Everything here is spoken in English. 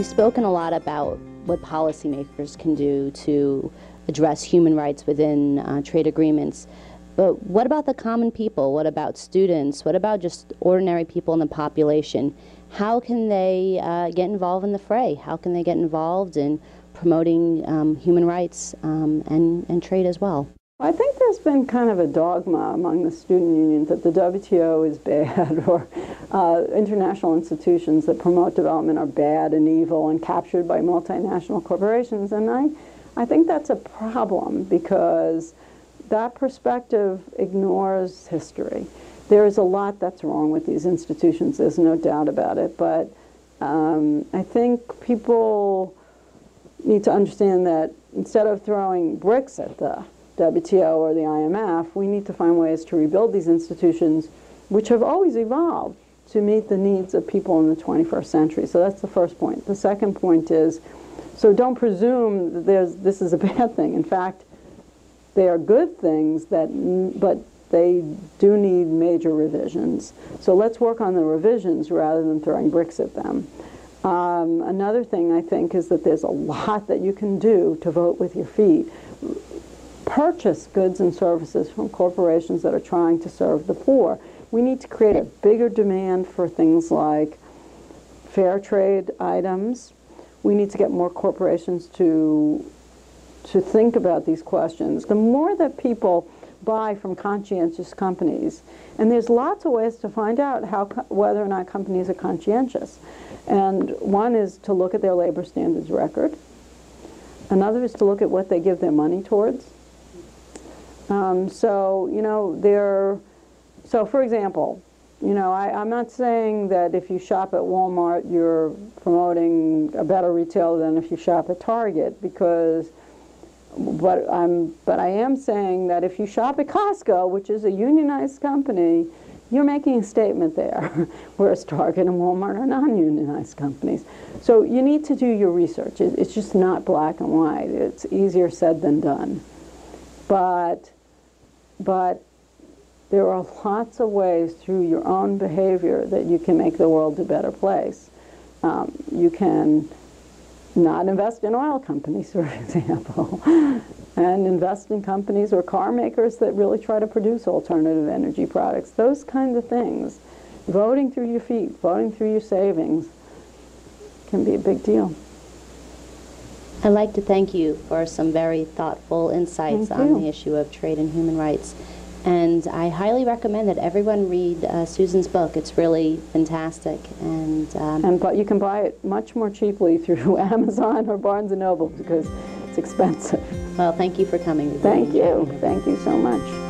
spoken a lot about what policymakers can do to address human rights within trade agreements. But what about the common people? What about students? What about just ordinary people in the population? How can they get involved in the fray? How can they get involved in promoting human rights and trade as well? I think there's been kind of a dogma among the student unions that the WTO is bad, or international institutions that promote development are bad and evil and captured by multinational corporations. And I think that's a problem, because that perspective ignores history. There is a lot that's wrong with these institutions, there's no doubt about it, but I think people need to understand that instead of throwing bricks at the WTO or the IMF, we need to find ways to rebuild these institutions, which have always evolved to meet the needs of people in the 21st century. So that's the first point. The second point is, so don't presume that this is a bad thing. In fact, they are good things, but they do need major revisions. So let's work on the revisions rather than throwing bricks at them. Another thing I think is that there's a lot that you can do to vote with your feet. Purchase goods and services from corporations that are trying to serve the poor. We need to create a bigger demand for things like fair trade items. We need to get more corporations to think about these questions. The more that people buy from conscientious companies, and there's lots of ways to find out whether or not companies are conscientious. And one is to look at their labor standards record. Another is to look at what they give their money towards. So, you know, so for example, you know, I'm not saying that if you shop at Walmart, you're promoting a better retail than if you shop at Target, but I am saying that if you shop at Costco, which is a unionized company, you're making a statement there, whereas Target and Walmart are non-unionized companies. So you need to do your research. It's just not black and white. It's easier said than done. But there are lots of ways through your own behavior that you can make the world a better place. You can not invest in oil companies, for example, and invest in companies or car makers that really try to produce alternative energy products. Those kinds of things. Voting through your feet, voting through your savings can be a big deal. I'd like to thank you for some very thoughtful insights on the issue of trade and human rights. And I highly recommend that everyone read Susan's book. It's really fantastic. But you can buy it much more cheaply through Amazon or Barnes & Noble because it's expensive. Well, thank you for coming. Thank you. Thank you so much.